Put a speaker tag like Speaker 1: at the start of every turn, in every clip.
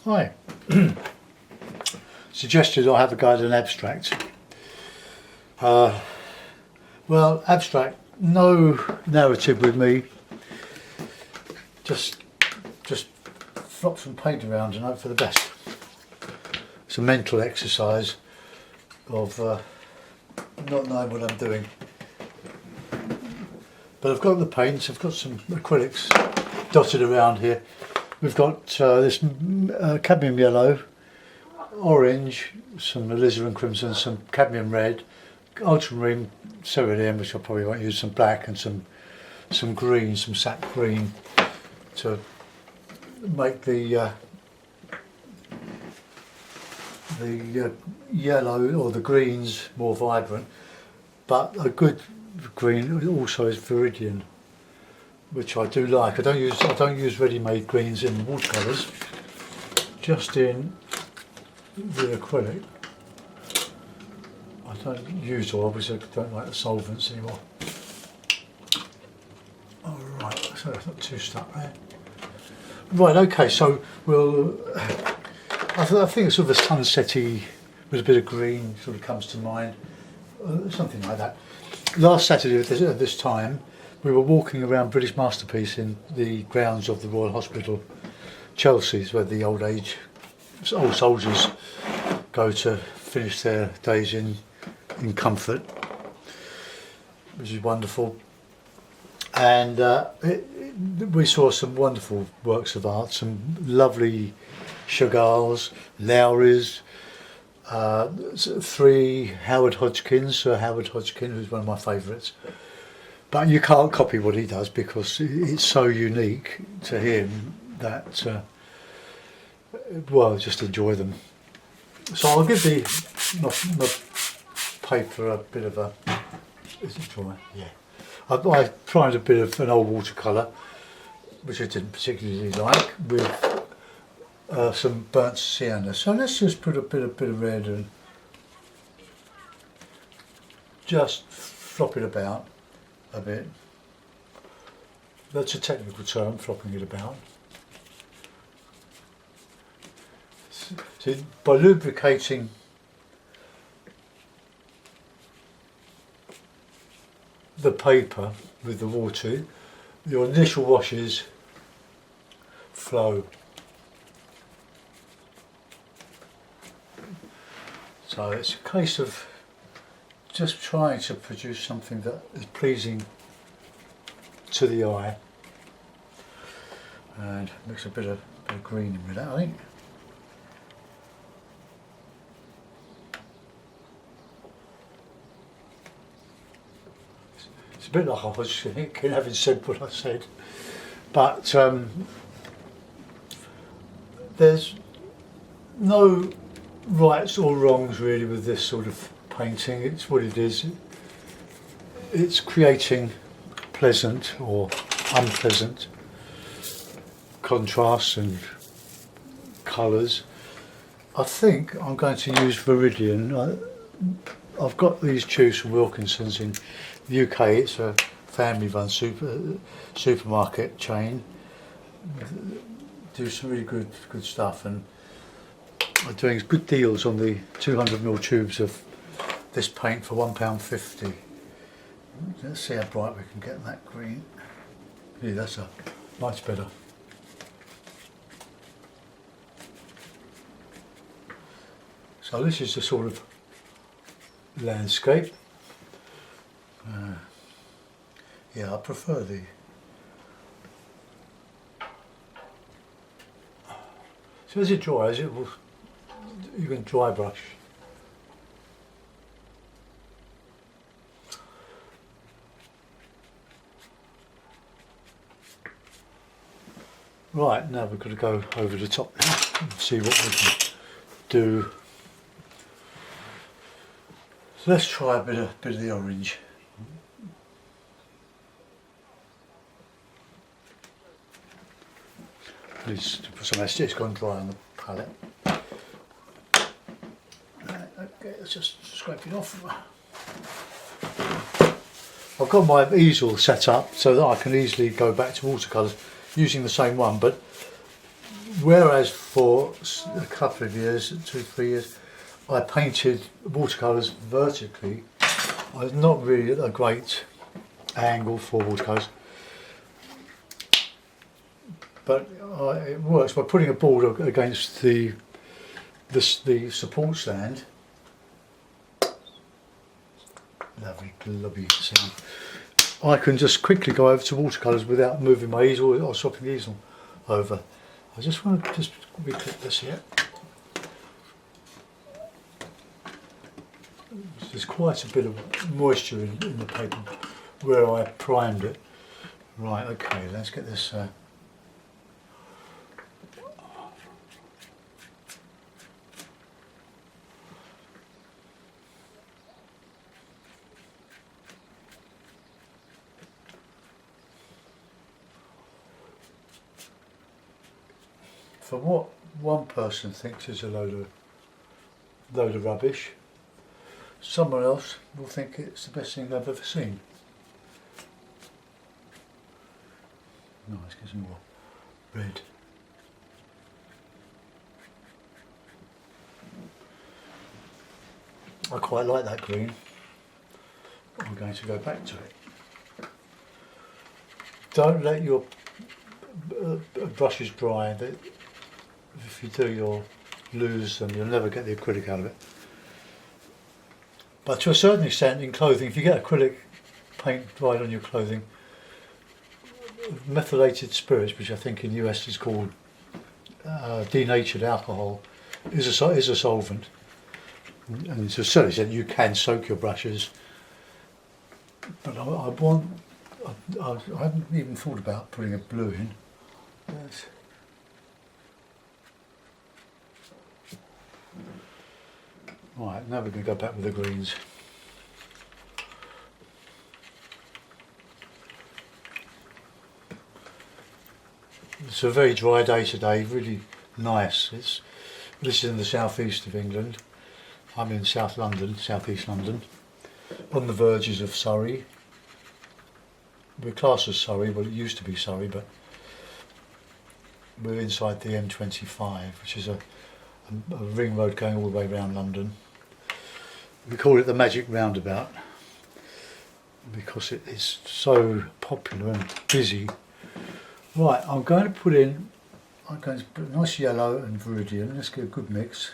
Speaker 1: Hi. Suggested I have a go at an abstract. Well, abstract, no narrative with me. Just flop some paint around and hope for the best. It's a mental exercise of not knowing what I'm doing. But I've got the paints, I've got some acrylics dotted around here. We've got this cadmium yellow, orange, some alizarin crimson, some cadmium red, ultramarine cerulean, which I probably won't use, some black, and some green, some sap green, to make the yellow or the greens more vibrant. But a good green also is viridian, which I do like. I don't use ready-made greens in watercolours, just in the acrylic. I don't use oil because I don't like the solvents anymore. Alright, so it's not too stuck there. Right, okay, so we'll I think sort of a sunsetty with a bit of green sort of comes to mind, something like that. Last Saturday at this time we were walking around British Masterpiece in the grounds of the Royal Hospital, Chelsea, where the old soldiers go to finish their days in comfort, which is wonderful. And we saw some wonderful works of art, some lovely Chagalls, Lowrys, 3 Howard Hodgkins, Sir Howard Hodgkin, who's one of my favourites. But you can't copy what he does because it's so unique to him that, well, just enjoy them. So I'll give my paper a bit of a, is it dry? Yeah. I tried a bit of an old watercolour, which I didn't particularly like, with some burnt sienna. So let's just put a bit of red and just flop it about a bit. That's a technical term, flopping it about. So by lubricating the paper with the water, your initial washes flow. So it's a case of just trying to produce something that is pleasing to the eye, and mix a bit of green in with that, I think. It's a bit like I was thinking, having said what I said, but there's no rights or wrongs really with this sort of painting. It's what it is. It's creating pleasant or unpleasant contrasts and colours. I think I'm going to use Viridian. I've got these tubes from Wilkinson's in the UK. It's a family-run supermarket chain. Do some really good stuff, and are doing good deals on the 200ml tubes of this paint for £1.50. Let's see how bright we can get that green. Yeah, that's a much better. So this is the sort of landscape. Yeah, I prefer the. So as it dries, it will. You can dry brush. Right, now we've got to go over the top now and see what we can do. So let's try a bit of the orange. Please put some acidity, it's gone dry on the palette. Okay, let's just scrape it off. I've got my easel set up so that I can easily go back to watercolours using the same one, but Whereas for a couple of years, 2-3 years, I painted watercolours vertically. I was not really at a great angle for watercolours, but it works by putting a board against the support stand. Lovely globby sound. I can just quickly go over to watercolours without moving my easel or swapping the easel over. I just want to reclip this here. There's quite a bit of moisture in the paper where I primed it. Right, okay, let's get this. For what one person thinks is a load of rubbish, someone else will think it's the best thing they've ever seen. Nice, get some more red. I quite like that green. I'm going to go back to it. Don't let your brushes dry. If you do, you'll lose them. You'll never get the acrylic out of it. But to a certain extent, in clothing, if you get acrylic paint dried on your clothing, methylated spirits, which I think in the US is called denatured alcohol, is a solvent. And to a certain extent, you can soak your brushes. But I haven't even thought about putting a blue in. Yes. Right, now we're going to go back with the greens. It's a very dry day today, really nice. This is in the southeast of England. I'm in South London, southeast London, on the verges of Surrey. We're classed as Surrey, well it used to be Surrey, but we're inside the M25, which is a ring road going all the way around London. We call it the Magic Roundabout because it is so popular and busy. Right, I'm going to put a nice yellow and viridian. Let's get a good mix.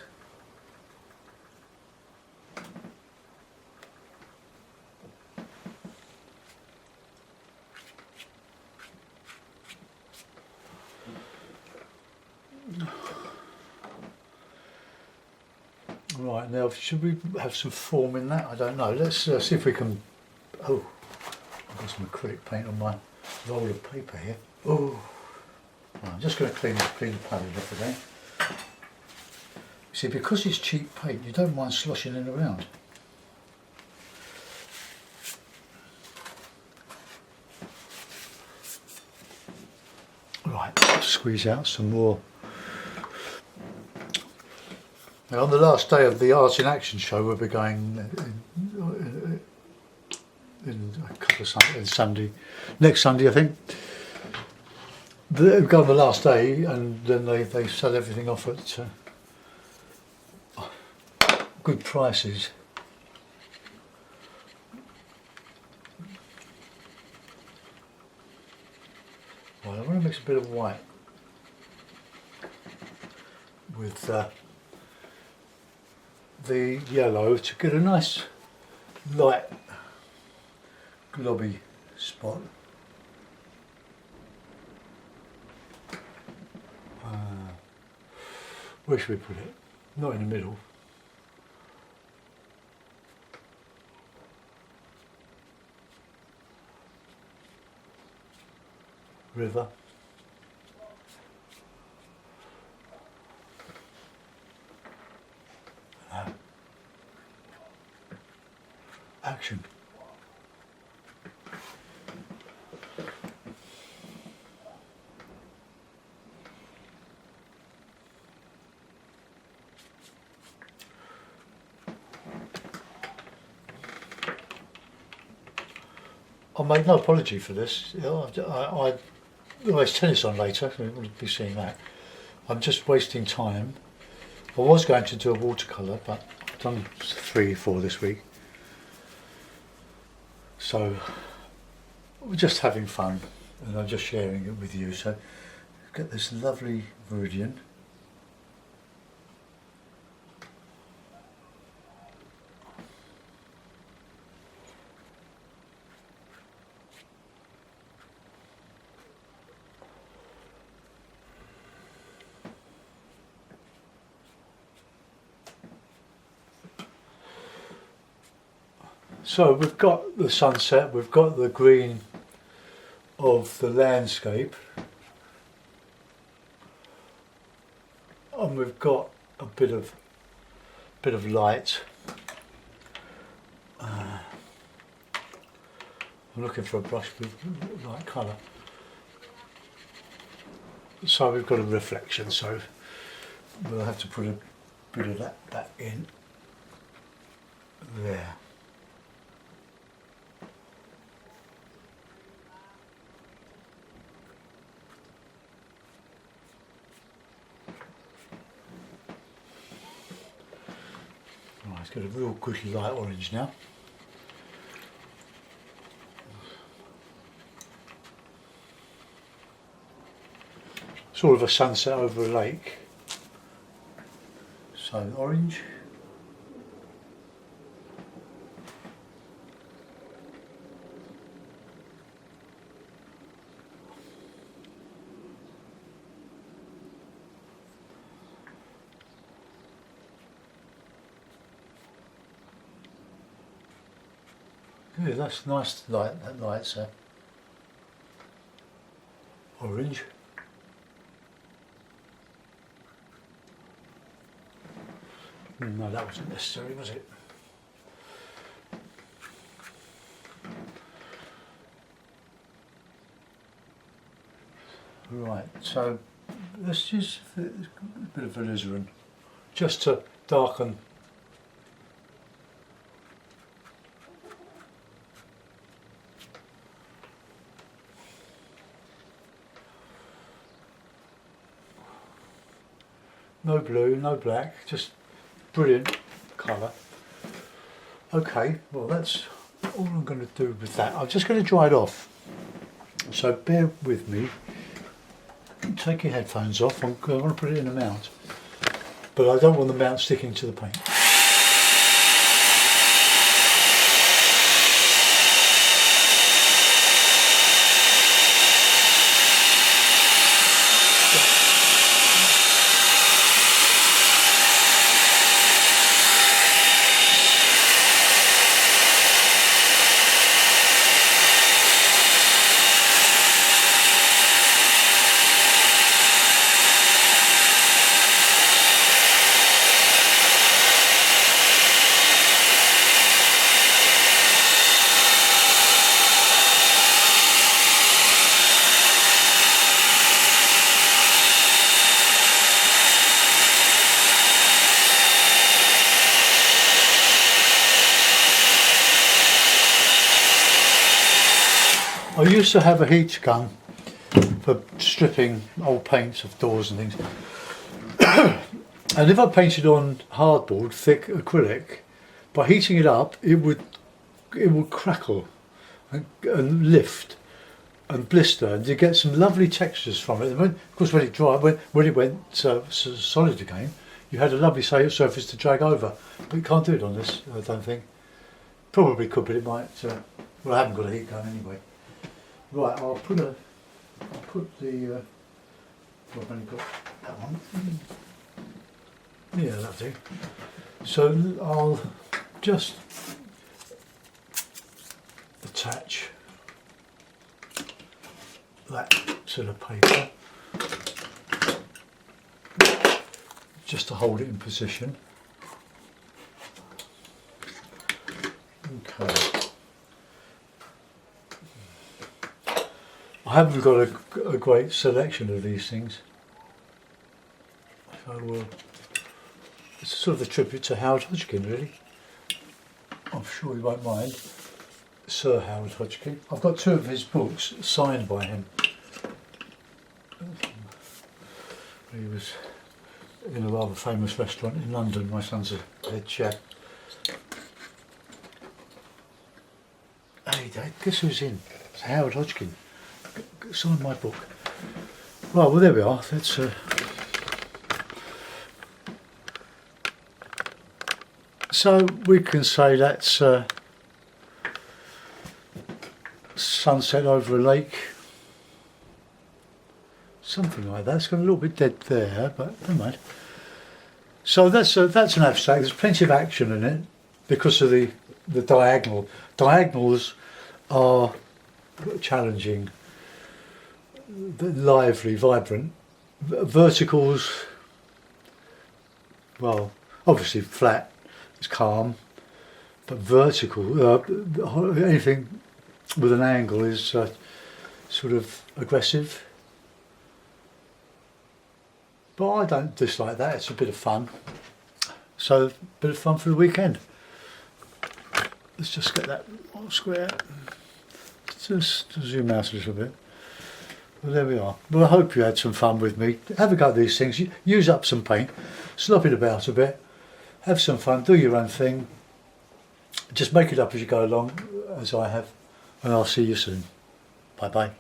Speaker 1: Right, now should we have some form in that? I don't know. Let's see if we can. Oh, I've got some acrylic paint on my roll of paper here. Oh, right, I'm just going to clean the palette off again. See, because it's cheap paint, you don't mind sloshing it around. Right, squeeze out some more. Now, on the last day of the Art in Action show, we'll be going in a couple of Sunday, next Sunday I think. They go on the last day and then they sell everything off at good prices. Right, I want to mix a bit of white with the yellow to get a nice light globby spot. Where should we put it? Not in the middle. River. Action. I made no apology for this. I always tennis on later, so we'll be seeing that. I'm just wasting time. I was going to do a watercolour, but I've done 3, 4 this week. So we're just having fun, and I'm just sharing it with you. So get this lovely Viridian. So we've got the sunset, we've got the green of the landscape, and we've got a bit of light. I'm looking for a brush with light colour. So we've got a reflection, so we'll have to put a bit of that in there. Right, it's got a real good light orange now. Sort of a sunset over a lake. So orange. Yeah, that's nice light, that light's orange. No, that wasn't necessary, was it? Right, so let's use a bit of alizarin just to darken no blue, no black, just brilliant colour. Okay, well that's all I'm going to do with that. I'm just going to dry it off, so bear with me. Take your headphones off. I want to put it in a mount, but I don't want the mount sticking to the paint. I used to have a heat gun for stripping old paints of doors and things. And if I painted on hardboard, thick acrylic, by heating it up, it would crackle and lift and blister, and you get some lovely textures from it. And of course, when it dried, when it went solid again, you had a lovely surface to drag over. But you can't do it on this, I don't think. Probably could, but it might. Well, I haven't got a heat gun anyway. Right, I'll put the. Well, I've only got that one. Yeah, that'll do. So I'll just attach that to the paper, just to hold it in position. Okay. I haven't got a great selection of these things, so it's sort of a tribute to Howard Hodgkin, really. I'm sure you won't mind. Sir Howard Hodgkin. I've got 2 of his books signed by him. He was in a rather famous restaurant in London. My son's a head chef. Hey, Dad, guess who's in? It's Howard Hodgkin. Sign my book. Right, well there we are. That's so we can say that's sunset over a lake. Something like that. It's got a little bit dead there, but never mind. So that's an abstract. There's plenty of action in it because of the diagonal. Diagonals are challenging, lively, vibrant. Verticals, well, obviously flat, it's calm, but vertical, anything with an angle is sort of aggressive. But I don't dislike that, it's a bit of fun. So, a bit of fun for the weekend. Let's just get that square. Just zoom out a little bit. Well, there we are. Well, I hope you had some fun with me. Have a go at these things. Use up some paint. Slop it about a bit. Have some fun. Do your own thing. Just make it up as you go along, as I have. And I'll see you soon. Bye bye.